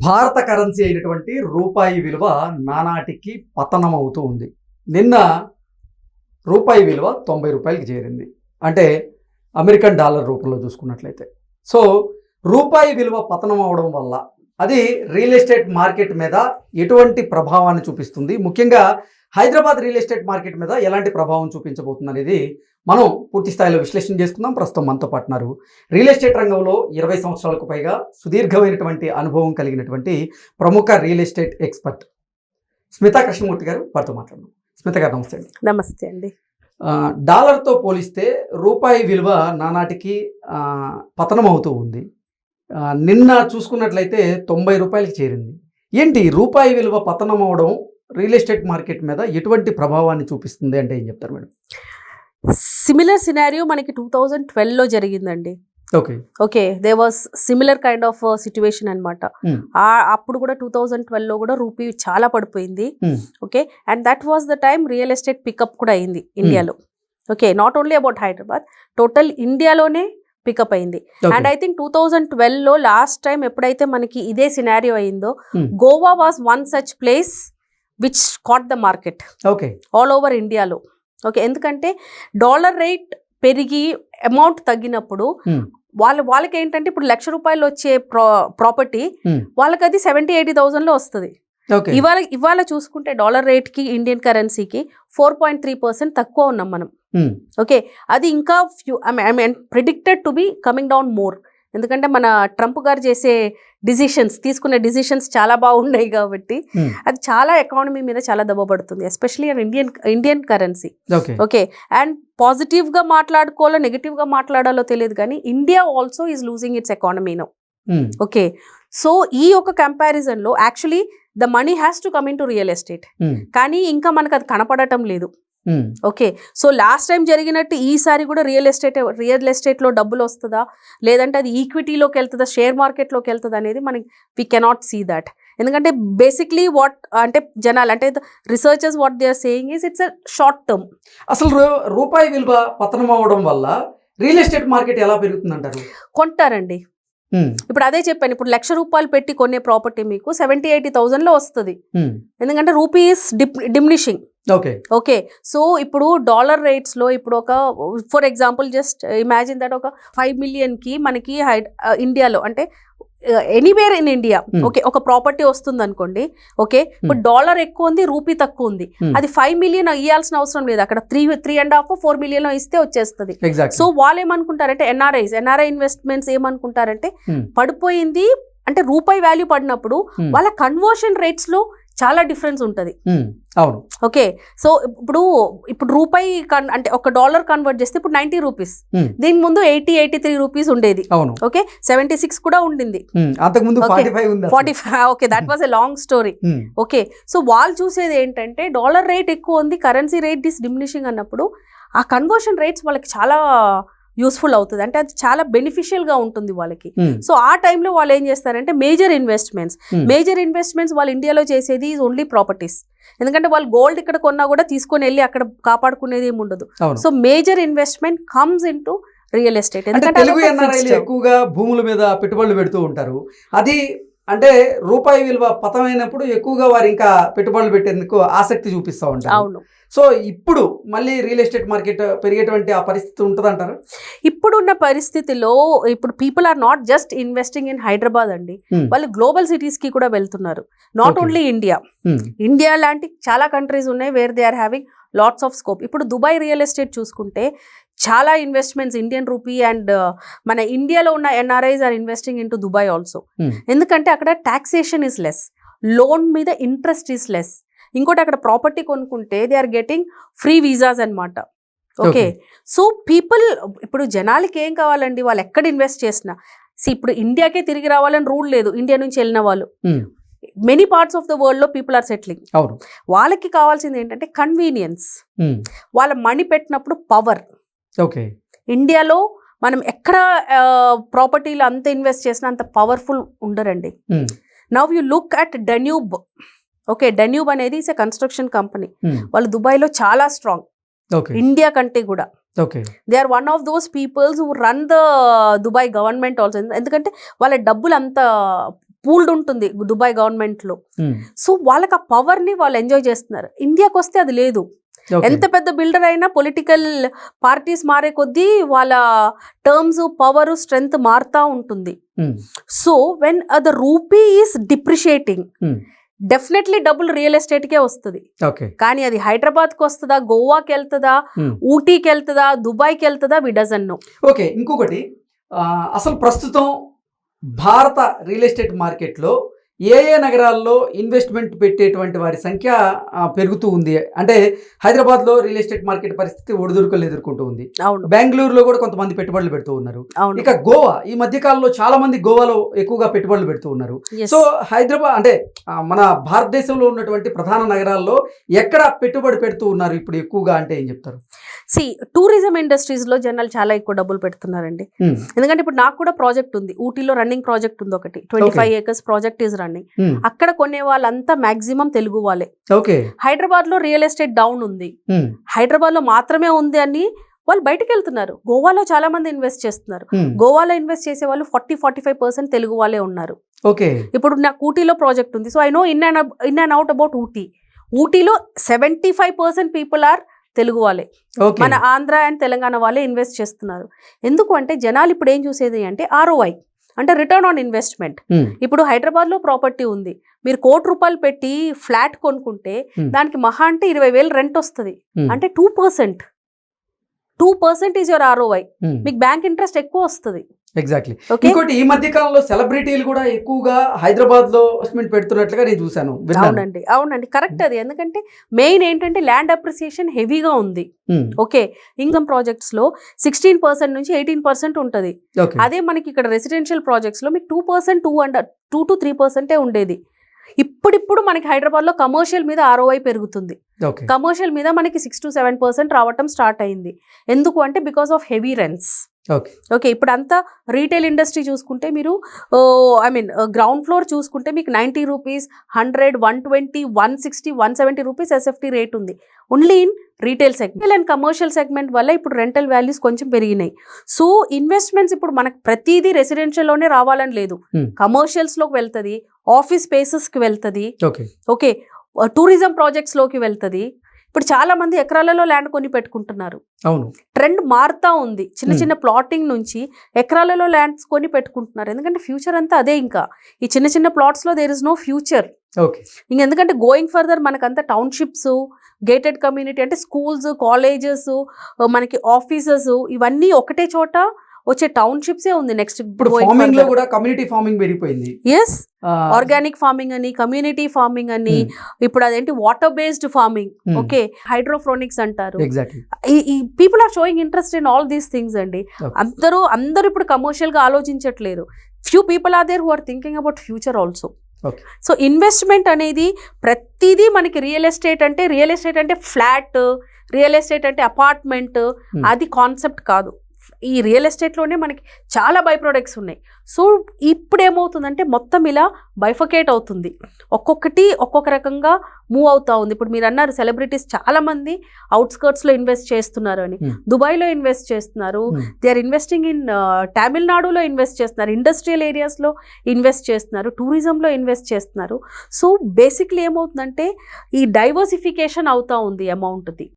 భారత కరెన్సీ అయినటువంటి రూపాయి విలువ నానాటికి పతనం అవుతూ ఉంది. నిన్న రూపాయి విలువ 90 రూపాయలకి చేరింది. అంటే అమెరికన్ డాలర్ రూపంలో చూసుకున్నట్లయితే. సో రూపాయి విలువ పతనం అవడం వల్ల అది రియల్ ఎస్టేట్ మార్కెట్ మీద ఎటువంటి ప్రభావాన్ని చూపిస్తుంది, ముఖ్యంగా హైదరాబాద్ రియల్ ఎస్టేట్ మార్కెట్ మీద ఎలాంటి ప్రభావం చూపించబోతుంది అనేది మనం పూర్తి స్థాయిలో విశ్లేషణ చేసుకుందాం. ప్రస్తుతం మనతో పాటున్నారు రియల్ ఎస్టేట్ రంగంలో 20 సంవత్సరాలకు పైగా సుదీర్ఘమైనటువంటి అనుభవం కలిగినటువంటి ప్రముఖ real estate expert Smita Krishnamurthy గారు. వారితో మాట్లాడదాం. స్మిత గారు నమస్తే అండి. నమస్తే అండి. డాలర్తో పోలిస్తే రూపాయి విలువ నానాటికి పతనం అవుతూ ఉంది. నిన్న చూసుకున్నట్లయితే 90 రూపాయలకి చేరింది. ఏంటి రూపాయి విలువ పతనం అవడం రియల్ ఎస్టేట్ మార్కెట్ మీద ఎటువంటి ప్రభావాన్ని చూపిస్తుంది అంటే ఏం చెప్తారు మేడం? సిమిలర్ సినారియో మనకి 2012లో జరిగిందండి. Okay, they was similar kind of situation అనమాట. అప్పుడు కూడా 2012లో కూడా రూపీ చాలా పడిపోయింది. Okay, and that was the time real estate pickup కూడా అయింది ఇండియాలో. Okay, not only about Hyderabad, total ఇండియాలోనే పికప్ అయింది. అండ్ ఐ థింక్ 2012లో లాస్ట్ టైం ఎప్పుడైతే మనకి ఇదే సినారియో అయిందో, Goa was one such place which caught the market all over ఇండియాలో. ఓకే, ఎందుకంటే డాలర్ రేట్ పెరిగి అమౌంట్ తగ్గినప్పుడు వాళ్ళకి ఏంటంటే ఇప్పుడు ₹1,00,000 వచ్చే ప్రాపర్టీ వాళ్ళకి అది 70-80,000లో వస్తుంది. ఇవాళ చూసుకుంటే డాలర్ రేట్ కి ఇండియన్ కరెన్సీకి 4.3% తక్కువ ఉన్నాం మనం. ఓకే, అది ఇంకా predicted to be coming down more. ఎందుకంటే మన ట్రంప్ గారు తీసుకునే డిసిషన్స్ చాలా బాగున్నాయి కాబట్టి అది చాలా ఎకానమీ మీద చాలా దెబ్బపడుతుంది, especially Indian currency. Okay, and positive గా మాట్లాడుకోవాలో నెగిటివ్ గా మాట్లాడాలో తెలియదు కానీ India also is losing its economy now. Okay, so ఈ ఒక కంపారిజన్ లో actually the money has to come in to real estate, కానీ ఇంకా మనకు అది కనపడటం లేదు. ఓకే, సో లాస్ట్ టైం జరిగినట్టు ఈసారి కూడా రియల్ ఎస్టేట్లో డబ్బులు వస్తుందా, లేదంటే అది ఈక్విటీలోకి వెళ్తుందా, షేర్ మార్కెట్లోకి వెళ్తుందా అనేది మనకి వీ కెనాట్ సీ దాట్. ఎందుకంటే బేసిక్లీ వాట్ అంటే జనాలు అంటే researchers what they are saying is it's a short term. అసలు రూపాయి విలువ పతనం అవడం వల్ల రియల్ ఎస్టేట్ మార్కెట్ ఎలా పెరుగుతుంది అంటారు? కొంటారండి. ఇప్పుడు అదే చెప్పాను, ఇప్పుడు ₹1,00,000 పెట్టి కొనే ప్రాపర్టీ మీకు 70-80,000లో వస్తుంది. ఎందుకంటే rupee is diminishing. Okay, so ఇప్పుడు డాలర్ రేట్స్ లో ఇప్పుడు ఒక for example just imagine that ఒక 5 million కి మనకి ఇండియాలో అంటే ఎనీవేర్ ఇన్ ఇండియా ఓకే ఒక ప్రాపర్టీ వస్తుంది అనుకోండి. ఓకే, ఇప్పుడు డాలర్ ఎక్కువ ఉంది, రూపీ తక్కువ ఉంది, అది 5 million ఇవ్వాల్సిన అవసరం లేదు, అక్కడ 3.5-4 million ఇస్తే వచ్చేస్తుంది. సో వాళ్ళు ఏమనుకుంటారంటే ఎన్ఆర్ఐ ఇన్వెస్ట్మెంట్స్ ఏమనుకుంటారంటే పడిపోయింది అంటే రూపాయి వాల్యూ పడినప్పుడు వాళ్ళ కన్వర్షన్ రేట్స్ లో చాలా డిఫరెన్స్ ఉంటుంది. అవును. ఓకే, సో ఇప్పుడు రూపాయి అంటే ఒక డాలర్ కన్వర్ట్ చేస్తే ఇప్పుడు 90 రూపీస్, దీని ముందు 80-83 రూపీస్ ఉండేది. ఓకే, 76 కూడా ఉండింది, 45. Okay, that was a long story. Okay, so వాళ్ళు చూసేది ఏంటంటే డాలర్ రేట్ ఎక్కువ ఉంది, కరెన్సీ రేట్ ఇస్ డిమినిషింగ్ అన్నప్పుడు ఆ కన్వర్షన్ రేట్స్ వాళ్ళకి చాలా యూస్ఫుల్ అవుతుంది, అంటే అది చాలా బెనిఫిషియల్ గా ఉంటుంది వాళ్ళకి. సో ఆ టైంలో వాళ్ళు ఏం చేస్తారంటే మేజర్ ఇన్వెస్ట్మెంట్స్ వాళ్ళు ఇండియాలో చేసేది ఈజ్ ఓన్లీ ప్రాపర్టీస్. ఎందుకంటే వాళ్ళు గోల్డ్ ఇక్కడ కొన్నా కూడా తీసుకొని వెళ్ళి అక్కడ కాపాడుకునేది ఏమి ఉండదు. So major investment comes in to real estate. ఎందుకంటే ఎక్కువగా భూముల మీద పెట్టుబడులు పెడుతూ ఉంటారు. అది అంటే రూపాయి విలువ పతమైనప్పుడు ఎక్కువగా వారు ఇంకా పెట్టుబడులు పెట్టేందుకు ఆసక్తి చూపిస్తూ ఉంటారు. అవును. సో ఇప్పుడు మళ్ళీ రియల్ ఎస్టేట్ మార్కెట్ పెరిగేటువంటి ఆ పరిస్థితి ఉంటుంది అంటారు? ఇప్పుడున్న పరిస్థితిలో ఇప్పుడు people are not just investing in Hyderabad అండి, వాళ్ళు గ్లోబల్ సిటీస్ కి కూడా వెళ్తున్నారు. నాట్ ఓన్లీ ఇండియా లాంటి చాలా కంట్రీస్ ఉన్నాయి where they are having lots of scope. ఇప్పుడు దుబాయ్ రియల్ ఎస్టేట్ చూసుకుంటే చాలా ఇన్వెస్ట్మెంట్స్ ఇండియన్ రూపీ అండ్ మన ఇండియాలో ఉన్న NRIs are investing into Dubai also. ఎందుకంటే అక్కడ టాక్సేషన్ ఇస్ లెస్, లోన్ మీద ఇంట్రెస్ట్ ఇస్ లెస్. ఇంకోటి అక్కడ ప్రాపర్టీ కొనుక్కుంటే they are getting free visas అనమాట. ఓకే, సో పీపుల్ ఇప్పుడు జనాలకి ఏం కావాలండి, వాళ్ళు ఎక్కడ ఇన్వెస్ట్ చేసినా ఇప్పుడు ఇండియాకే తిరిగి రావాలని రూల్ లేదు. ఇండియా నుంచి వెళ్ళిన వాళ్ళు many parts of the world లో పీపుల్ ఆర్ సెటిలింగ్. వాళ్ళకి కావాల్సింది ఏంటంటే కన్వీనియన్స్, వాళ్ళ మనీ పెట్టినప్పుడు పవర్. ఓకే, ఇండియాలో మనం ఎక్కడ ప్రాపర్టీలో అంత ఇన్వెస్ట్ చేసినా అంత పవర్ఫుల్ ఉండరండి. Now you look at Danube. Okay, Danube అనేది ఇస్ ఎ కన్స్ట్రక్షన్ కంపెనీ. వాళ్ళు దుబాయ్లో చాలా స్ట్రాంగ్, ఇండియా కంటే కూడా. They are one of those peoples who run the Dubai government also. ఎందుకంటే వాళ్ళ డబ్బులు అంత పూల్డ్ ఉంటుంది దుబాయ్ గవర్నమెంట్లో. సో వాళ్ళకి ఆ పవర్ని వాళ్ళు ఎంజాయ్ చేస్తున్నారు. ఇండియాకి వస్తే అది లేదు. ఎంత పెద్ద బిల్డర్ అయినా పొలిటికల్ పార్టీస్ మారే కొద్దీ వాళ్ళ టర్మ్స్, పవర్, స్ట్రెంగ్త్ మారుతూ ఉంటుంది. So when the rupee is depreciating, definitely double real ఎస్టేట్కే వస్తుంది. కానీ అది హైదరాబాద్కి వస్తుందా, గోవాకి వెళ్తుందా, ఊటీకి వెళ్తుందా, దుబాయ్కి వెళ్తుందా, వి డజంట్ నో. ఓకే, ఇంకొకటి అసలు ప్రస్తుతం భారత రియల్ ఎస్టేట్ మార్కెట్లో ఏ నగరాల్లో ఇన్వెస్ట్మెంట్ పెట్టేటువంటి వారి సంఖ్య పెరుగుతూ ఉంది? అంటే హైదరాబాద్లో రియల్ ఎస్టేట్ మార్కెట్ పరిస్థితి ఒడిదుడుకులు ఎదుర్కొంటూ ఉంది. బెంగళూరులో కూడా కొంతమంది పెట్టుబడులు పెడుతూ ఉన్నారు. ఇక గోవా, ఈ మధ్య కాలంలో చాలా మంది గోవాలో ఎక్కువగా పెట్టుబడులు పెడుతూ ఉన్నారు. సో హైదరాబాద్ అంటే మన భారతదేశంలో ఉన్నటువంటి ప్రధాన నగరాల్లో ఎక్కడ పెట్టుబడి పెడుతూ ఉన్నారు ఇప్పుడు ఎక్కువగా అంటే ఏం చెప్తారు? టూరిజం ఇండస్ట్రీస్ లో జనాలు చాలా ఎక్కువ డబ్బులు పెడుతున్నారండి. ఎందుకంటే ఇప్పుడు నాకు కూడా ప్రాజెక్ట్ ఉంది, ఊటీలో రన్నింగ్ ప్రాజెక్ట్ ఉంది ఒకటి, 25 acres ప్రాజెక్ట్ ఈజ్ రన్నింగ్. అక్కడ కొనే వాళ్ళంతా మాక్సిమం తెలుగు వాళ్ళే. హైదరాబాద్ లో రియల్ ఎస్టేట్ డౌన్ ఉంది, హైదరాబాద్ లో మాత్రమే ఉంది అని వాళ్ళు బయటకు వెళ్తున్నారు. గోవాలో చాలా మంది ఇన్వెస్ట్ చేస్తున్నారు. గోవాలో ఇన్వెస్ట్ చేసే వాళ్ళు 40-45% తెలుగు వాళ్ళే ఉన్నారు. ఇప్పుడు నాకు ఊటీలో ప్రాజెక్ట్ ఉంది. So I know in and out about Ooty. ఊటీలో 75% పీపుల్ ఆర్ తెలుగు వాళ్ళే. మన ఆంధ్ర అండ్ తెలంగాణ వాళ్ళే ఇన్వెస్ట్ చేస్తున్నారు. ఎందుకు అంటే జనాలు ఇప్పుడు ఏం చూసేది అంటే ROI, అంటే రిటర్న్ ఆన్ ఇన్వెస్ట్మెంట్. ఇప్పుడు హైదరాబాద్ లో ప్రాపర్టీ ఉంది, మీరు ₹1,00,00,000 పెట్టి ఫ్లాట్ కొనుక్కుంటే దానికి మహా అంటే 20,000 రెంట్ వస్తుంది. అంటే 2% ఈజ్ యువర్ ROI. మీకు బ్యాంక్ ఇంట్రెస్ట్ ఎక్కువ వస్తుంది. ఎగ్జాక్ట్లీ. ఇంకోటి, ఈ మధ్య కాలంలో సెలబ్రిటీలు కూడా ఎక్కువగా హైదరాబాద్ లో ఇన్వెస్ట్మెంట్ పెడుతున్నట్లుగా నేను చూసాను. అవునండి, కరెక్ట్ అది. ఎందుకంటే మెయిన్ ఏంటంటే ల్యాండ్ అప్రిసియేషన్ హెవీగా ఉంది. ఓకే, ఇన్కమ్ ప్రాజెక్ట్స్ లో 16% నుంచి 18% ఉంటుంది. అదే మనకి ఇక్కడ రెసిడెన్షియల్ ప్రాజెక్ట్స్ లో మీకు 2%, 2 to 3% ఉండేది. ఇప్పుడిప్పుడు మనకి హైదరాబాద్ లో కమర్షియల్ మీద ROI పెరుగుతుంది. కమర్షియల్ మీద మనకి 6 to 7% రావటం స్టార్ట్ అయింది. ఎందుకు అంటే because of heavy rents. Okay, ఇప్పుడు అంతా రీటైల్ ఇండస్ట్రీ చూసుకుంటే మీరు గ్రౌండ్ ఫ్లోర్ చూసుకుంటే మీకు ₹90, ₹100, ₹120, ₹160, ₹170 SFT రేట్ ఉంది. Only in retail segment and commercial segment వల్ల ఇప్పుడు రెంటల్ వాల్యూస్ కొంచెం పెరిగినాయి. సో ఇన్వెస్ట్మెంట్స్ ఇప్పుడు మనకు ప్రతిదీ రెసిడెన్షియల్లోనే రావాలని లేదు, కమర్షియల్స్లోకి వెళ్తుంది, ఆఫీస్ స్పేసెస్కి వెళ్తుంది, ఓకే, టూరిజం ప్రాజెక్ట్స్లోకి వెళ్తుంది. ఇప్పుడు చాలా మంది ఎకరాలలో ల్యాండ్ కొని పెట్టుకుంటున్నారు. ట్రెండ్ మారుతా ఉంది. చిన్న చిన్న ప్లాటింగ్ నుంచి ఎకరాలలో ల్యాండ్స్ కొని పెట్టుకుంటున్నారు. ఎందుకంటే ఫ్యూచర్ అంతా అదే. ఇంకా ఈ చిన్న చిన్న ప్లాట్స్ లో దేర్ ఇస్ నో ఫ్యూచర్. ఎందుకంటే గోయింగ్ ఫర్దర్ మనకంతా టౌన్షిప్స్, గేటెడ్ కమ్యూనిటీ అంటే స్కూల్స్, కాలేజెస్, మనకి ఆఫీసెస్ ఇవన్నీ ఒకటే చోట వచ్చే టౌన్షిప్సే ఉంది. నెక్స్ట్ ఇప్పుడు ఫార్మింగ్ లో కూడా కమ్యూనిటీ ఫార్మింగ్ పెరిగిపోయింది. ఎస్, ఆర్గానిక్ ఫార్మింగ్ అని, కమ్యూనిటీ ఫార్మింగ్ అని, ఇప్పుడు అదేంటి water based farming, okay, hydroponics అంటారు. ఈ people are showing interest in all these things అండి. అందరూ ఇప్పుడు కమర్షియల్ గా ఆలోచించట్లేదు. Few people are there who are thinking about future also. So investment అనేది ప్రతిదీ మనకి రియల్ ఎస్టేట్ అంటే ఫ్లాట్, రియల్ ఎస్టేట్ అంటే అపార్ట్మెంట్, అది కాన్సెప్ట్ కాదు. ఈ రియల్ ఎస్టేట్లోనే మనకి చాలా బై ప్రొడక్ట్స్ ఉన్నాయి. సో ఇప్పుడు ఏమవుతుందంటే మొత్తం ఇలా బైఫకేట్ అవుతుంది, ఒక్కొక్కటి ఒక్కొక్క రకంగా మూవ్ అవుతా ఉంది. ఇప్పుడు మీరు అన్నారు సెలబ్రిటీస్ చాలా మంది అవుట్స్కర్ట్స్లో ఇన్వెస్ట్ చేస్తున్నారు అని, దుబాయ్లో ఇన్వెస్ట్ చేస్తున్నారు, దే ఆర్ ఇన్వెస్టింగ్ ఇన్ తమిళనాడులో ఇన్వెస్ట్ చేస్తున్నారు, ఇండస్ట్రియల్ ఏరియాస్లో ఇన్వెస్ట్ చేస్తున్నారు, టూరిజంలో ఇన్వెస్ట్ చేస్తున్నారు. సో బేసిక్లీ ఏమవుతుందంటే ఈ డైవర్సిఫికేషన్ అవుతా ఉంది అమౌంట్ది.